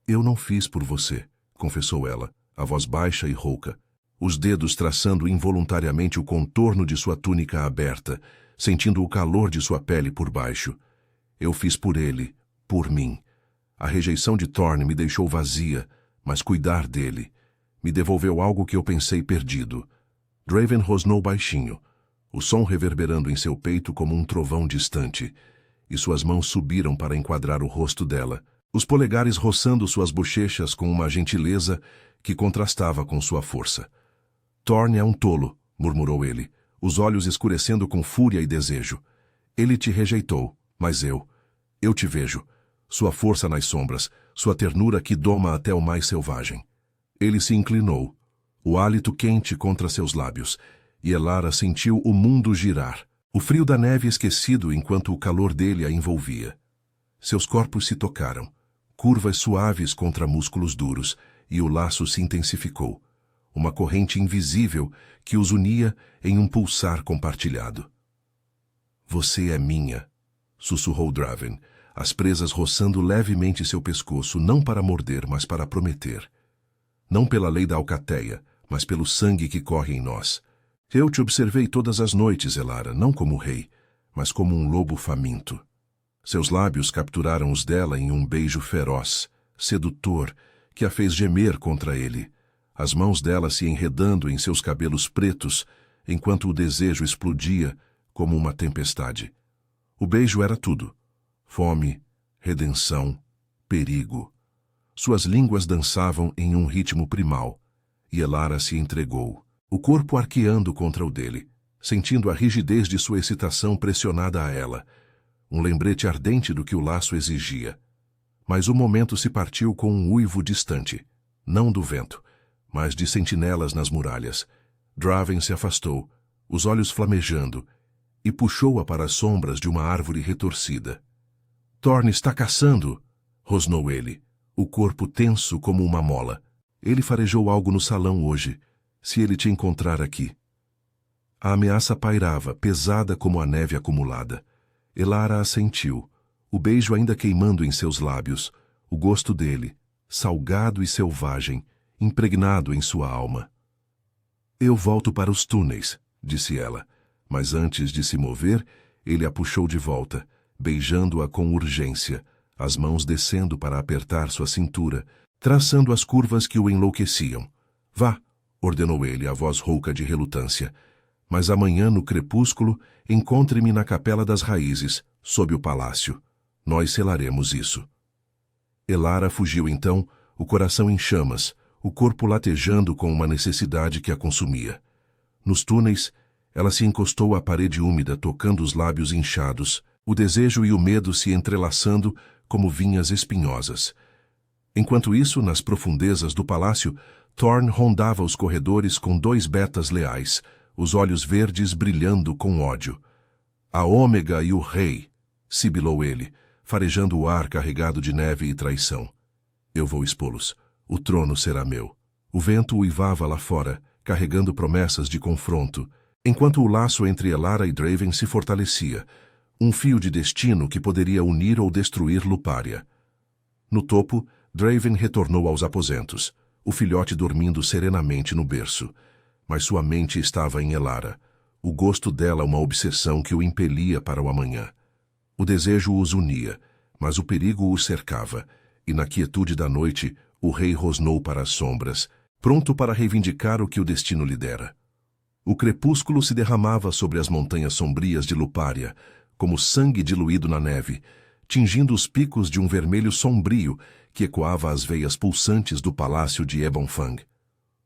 "Eu não fiz por você", confessou ela, a voz baixa e rouca, os dedos traçando involuntariamente o contorno de sua túnica aberta, sentindo o calor de sua pele por baixo. "Eu fiz por ele, por mim. A rejeição de Thorn me deixou vazia, mas cuidar dele me devolveu algo que eu pensei perdido." Draven rosnou baixinho, o som reverberando em seu peito como um trovão distante, e suas mãos subiram para enquadrar o rosto dela, os polegares roçando suas bochechas com uma gentileza que contrastava com sua força. "Thorn é um tolo", murmurou ele, os olhos escurecendo com fúria e desejo. "Ele te rejeitou, mas eu te vejo. Sua força nas sombras, sua ternura que doma até o mais selvagem." Ele se inclinou, o hálito quente contra seus lábios, e Elara sentiu o mundo girar, o frio da neve esquecido enquanto o calor dele a envolvia. Seus corpos se tocaram, curvas suaves contra músculos duros, e o laço se intensificou. Uma corrente invisível que os unia em um pulsar compartilhado. Você é minha, sussurrou Draven, as presas roçando levemente seu pescoço, não para morder, mas para prometer. Não pela lei da alcateia, mas pelo sangue que corre em nós. Eu te observei todas as noites, Elara, não como rei, mas como um lobo faminto. Seus lábios capturaram os dela em um beijo feroz, sedutor, que a fez gemer contra ele, as mãos dela se enredando em seus cabelos pretos, enquanto o desejo explodia como uma tempestade. O beijo era tudo: fome, redenção, perigo. Suas línguas dançavam em um ritmo primal, e Elara se entregou, o corpo arqueando contra o dele, sentindo a rigidez de sua excitação pressionada a ela, um lembrete ardente do que o laço exigia. Mas o momento se partiu com um uivo distante, não do vento, mas de sentinelas nas muralhas. Draven se afastou, os olhos flamejando, e puxou-a para as sombras de uma árvore retorcida. Thorn está caçando, rosnou ele, o corpo tenso como uma mola. Ele farejou algo no salão hoje, se ele te encontrar aqui. A ameaça pairava, pesada como a neve acumulada. Elara assentiu, o beijo ainda queimando em seus lábios, o gosto dele, salgado e selvagem, impregnado em sua alma. Eu volto para os túneis, disse ela, mas antes de se mover, ele a puxou de volta, beijando-a com urgência, as mãos descendo para apertar sua cintura, traçando as curvas que o enlouqueciam. Vá, ordenou ele, a voz rouca de relutância. Mas amanhã, no crepúsculo, encontre-me na Capela das Raízes, sob o palácio. Nós selaremos isso. Elara fugiu então, o coração em chamas, o corpo latejando com uma necessidade que a consumia. Nos túneis, ela se encostou à parede úmida, tocando os lábios inchados, o desejo e o medo se entrelaçando como vinhas espinhosas. Enquanto isso, nas profundezas do palácio, Thorn rondava os corredores com 2 betas leais, os olhos verdes brilhando com ódio. A Ômega e o Rei, sibilou ele, farejando o ar carregado de neve e traição. Eu vou expô-los. O trono será meu. O vento uivava lá fora, carregando promessas de confronto, enquanto o laço entre Elara e Draven se fortalecia, um fio de destino que poderia unir ou destruir Lupária. No topo, Draven retornou aos aposentos, o filhote dormindo serenamente no berço. Mas sua mente estava em Elara, o gosto dela uma obsessão que o impelia para o amanhã. O desejo os unia, mas o perigo os cercava, e na quietude da noite o rei rosnou para as sombras, pronto para reivindicar o que o destino lhe dera. O crepúsculo se derramava sobre as montanhas sombrias de Lupária, como sangue diluído na neve, tingindo os picos de um vermelho sombrio que ecoava as veias pulsantes do palácio de Ebonfang.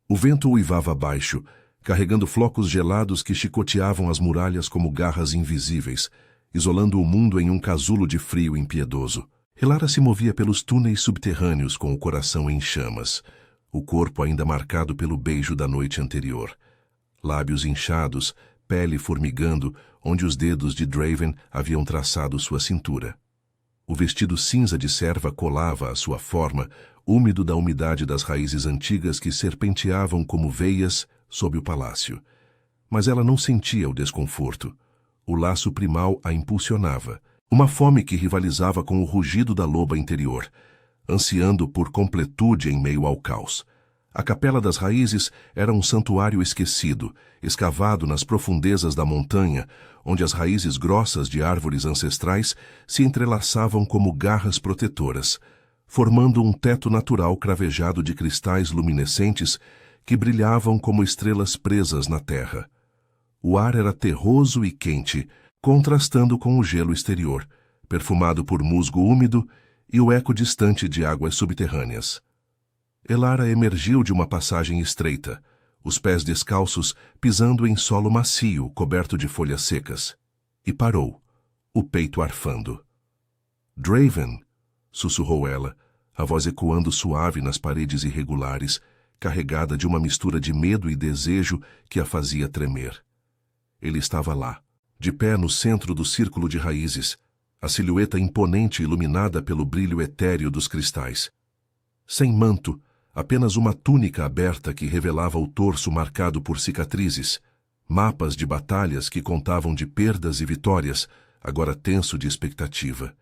O vento uivava abaixo, carregando flocos gelados que chicoteavam as muralhas como garras invisíveis, isolando o mundo em um casulo de frio impiedoso. Elara se movia pelos túneis subterrâneos com o coração em chamas, o corpo ainda marcado pelo beijo da noite anterior. Lábios inchados, pele formigando, onde os dedos de Draven haviam traçado sua cintura. O vestido cinza de serva colava à sua forma, úmido da umidade das raízes antigas que serpenteavam como veias sob o palácio. Mas ela não sentia o desconforto. O laço primal a impulsionava, uma fome que rivalizava com o rugido da loba interior, ansiando por completude em meio ao caos. A Capela das Raízes era um santuário esquecido, escavado nas profundezas da montanha, onde as raízes grossas de árvores ancestrais se entrelaçavam como garras protetoras, formando um teto natural cravejado de cristais luminescentes que brilhavam como estrelas presas na terra. O ar era terroso e quente, contrastando com o gelo exterior, perfumado por musgo úmido e o eco distante de águas subterrâneas. Elara emergiu de uma passagem estreita, os pés descalços pisando em solo macio coberto de folhas secas, e parou, o peito arfando. Draven, sussurrou ela, a voz ecoando suave nas paredes irregulares, carregada de uma mistura de medo e desejo que a fazia tremer. Ele estava lá, de pé no centro do círculo de raízes, a silhueta imponente iluminada pelo brilho etéreo dos cristais. Sem manto, apenas uma túnica aberta que revelava o torso marcado por cicatrizes, mapas de batalhas que contavam de perdas e vitórias, agora tenso de expectativa.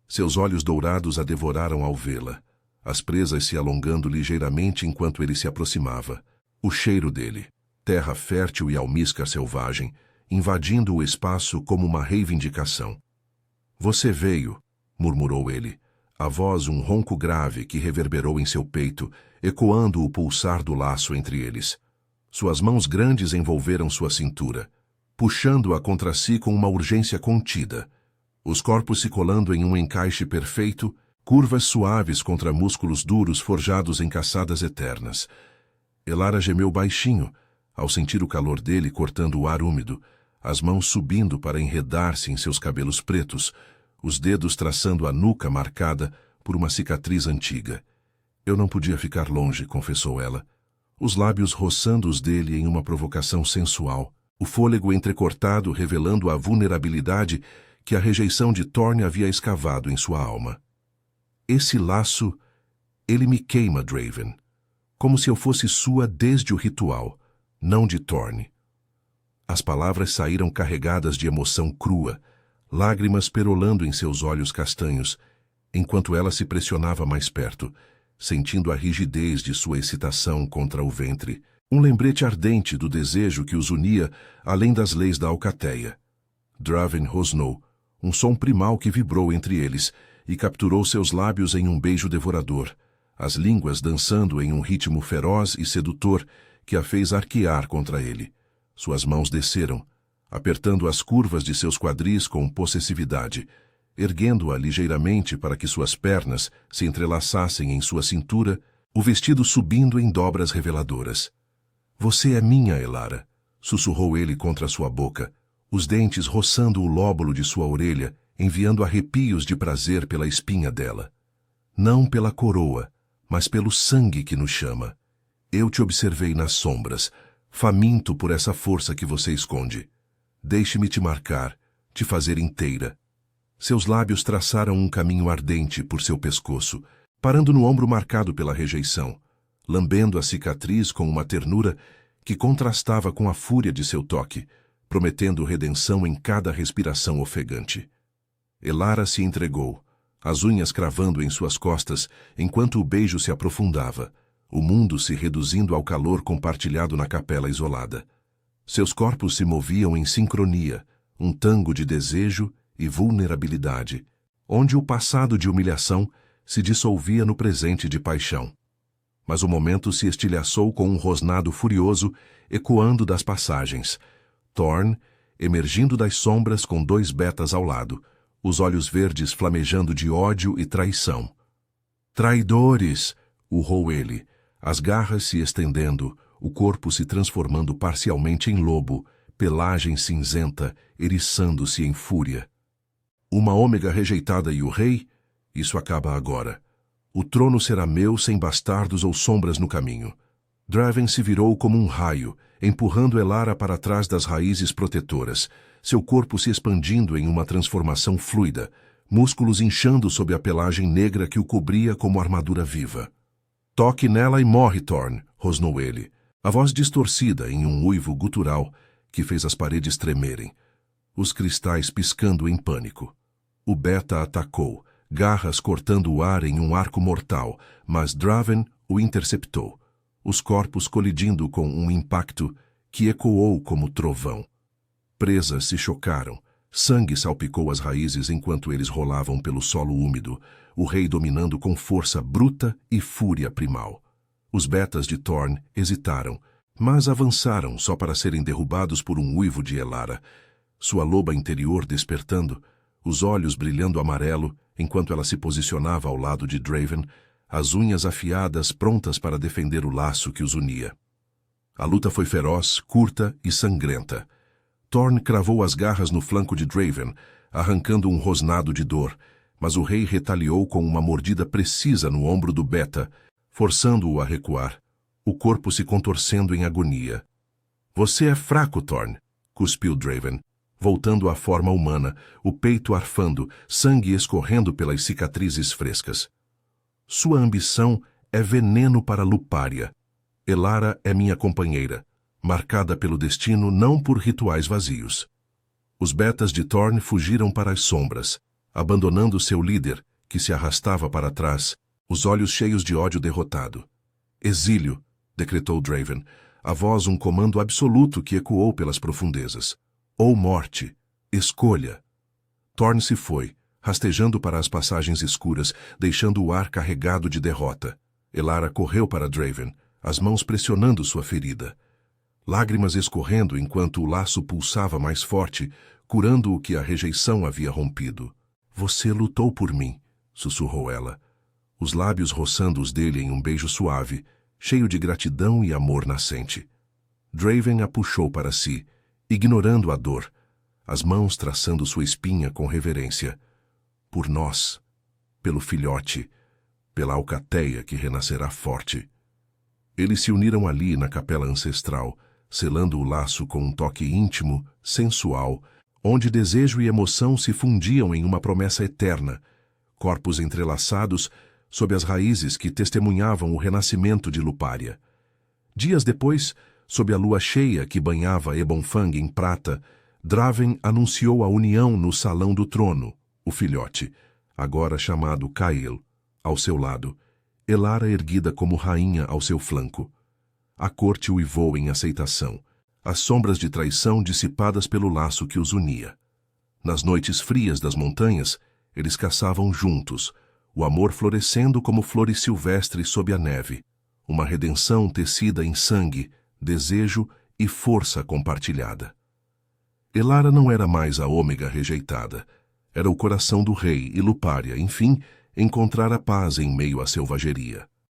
Seus olhos dourados a devoraram ao vê-la, as presas se alongando ligeiramente enquanto ele se aproximava. O cheiro dele, terra fértil e almíscar selvagem, invadindo o espaço como uma reivindicação. "Você veio", murmurou ele, a voz um ronco grave que reverberou em seu peito, ecoando o pulsar do laço entre eles. Suas mãos grandes envolveram sua cintura, puxando-a contra si com uma urgência contida. Os corpos se colando em um encaixe perfeito, curvas suaves contra músculos duros forjados em caçadas eternas. Elara gemeu baixinho, ao sentir o calor dele cortando o ar úmido, as mãos subindo para enredar-se em seus cabelos pretos, os dedos traçando a nuca marcada por uma cicatriz antiga. "Eu não podia ficar longe", confessou ela, os lábios roçando os dele em uma provocação sensual, o fôlego entrecortado revelando a vulnerabilidade que a rejeição de Thorne havia escavado em sua alma. "Esse laço, ele me queima, Draven, como se eu fosse sua desde o ritual, não de Thorne." As palavras saíram carregadas de emoção crua, lágrimas perolando em seus olhos castanhos, enquanto ela se pressionava mais perto, sentindo a rigidez de sua excitação contra o ventre, um lembrete ardente do desejo que os unia além das leis da alcateia. Draven rosnou, um som primal que vibrou entre eles, e capturou seus lábios em um beijo devorador, as línguas dançando em um ritmo feroz e sedutor que a fez arquear contra ele. Suas mãos desceram, apertando as curvas de seus quadris com possessividade, erguendo-a ligeiramente para que suas pernas se entrelaçassem em sua cintura, o vestido subindo em dobras reveladoras. "Você é minha, Elara", sussurrou ele contra sua boca, os dentes roçando o lóbulo de sua orelha, enviando arrepios de prazer pela espinha dela. "Não pela coroa, mas pelo sangue que nos chama. Eu te observei nas sombras, faminto por essa força que você esconde. Deixe-me te marcar, te fazer inteira." Seus lábios traçaram um caminho ardente por seu pescoço, parando no ombro marcado pela rejeição, lambendo a cicatriz com uma ternura que contrastava com a fúria de seu toque, prometendo redenção em cada respiração ofegante. Elara se entregou, as unhas cravando em suas costas enquanto o beijo se aprofundava, o mundo se reduzindo ao calor compartilhado na capela isolada. Seus corpos se moviam em sincronia, um tango de desejo e vulnerabilidade, onde o passado de humilhação se dissolvia no presente de paixão. Mas o momento se estilhaçou com um rosnado furioso ecoando das passagens. Thorne, emergindo das sombras com 2 betas ao lado, os olhos verdes flamejando de ódio e traição. "Traidores!" urrou ele, as garras se estendendo, o corpo se transformando parcialmente em lobo, pelagem cinzenta, eriçando-se em fúria. "Uma ômega rejeitada e o rei? Isso acaba agora. O trono será meu sem bastardos ou sombras no caminho." Draven se virou como um raio, empurrando Elara para trás das raízes protetoras, seu corpo se expandindo em uma transformação fluida, músculos inchando sob a pelagem negra que o cobria como armadura viva. "Toque nela e morre, Thorne", rosnou ele, a voz distorcida em um uivo gutural que fez as paredes tremerem, os cristais piscando em pânico. O beta atacou, garras cortando o ar em um arco mortal, mas Draven o interceptou, os corpos colidindo com um impacto que ecoou como trovão. Presas se chocaram, sangue salpicou as raízes enquanto eles rolavam pelo solo úmido, o rei dominando com força bruta e fúria primal. Os betas de Thorne hesitaram, mas avançaram só para serem derrubados por um uivo de Elara, sua loba interior despertando, os olhos brilhando amarelo enquanto ela se posicionava ao lado de Draven, as unhas afiadas prontas para defender o laço que os unia. A luta foi feroz, curta e sangrenta. Thorne cravou as garras no flanco de Draven, arrancando um rosnado de dor, mas o rei retaliou com uma mordida precisa no ombro do beta, forçando-o a recuar, o corpo se contorcendo em agonia. "Você é fraco, Thorne", cuspiu Draven, voltando à forma humana, o peito arfando, sangue escorrendo pelas cicatrizes frescas. Sua ambição é veneno para Lupária. Elara é minha companheira, marcada pelo destino não por rituais vazios. Os betas de Thorn fugiram para as sombras, abandonando seu líder, que se arrastava para trás, os olhos cheios de ódio derrotado. Exílio, decretou Draven, a voz um comando absoluto que ecoou pelas profundezas. Ou morte, escolha. Thorn se foi, rastejando para as passagens escuras, deixando o ar carregado de derrota. Elara correu para Draven, as mãos pressionando sua ferida. Lágrimas escorrendo enquanto o laço pulsava mais forte, curando o que a rejeição havia rompido. Você lutou por mim, sussurrou ela, os lábios roçando os dele em um beijo suave, cheio de gratidão e amor nascente. Draven a puxou para si, ignorando a dor, as mãos traçando sua espinha com reverência. Por nós, pelo filhote, pela alcateia que renascerá forte. Eles se uniram ali na capela ancestral, selando o laço com um toque íntimo, sensual, onde desejo e emoção se fundiam em uma promessa eterna, corpos entrelaçados sob as raízes que testemunhavam o renascimento de Lupária. Dias depois, sob a lua cheia que banhava Ebonfang em prata, Draven anunciou a união no salão do trono, o filhote, agora chamado Kael, ao seu lado, Elara erguida como rainha ao seu flanco. A corte uivou em aceitação, as sombras de traição dissipadas pelo laço que os unia. Nas noites frias das montanhas, eles caçavam juntos, o amor florescendo como flores silvestres sob a neve, uma redenção tecida em sangue, desejo e força compartilhada. Elara não era mais a Ômega rejeitada, era o coração do rei e Lupária, enfim, encontrar a paz em meio à selvageria.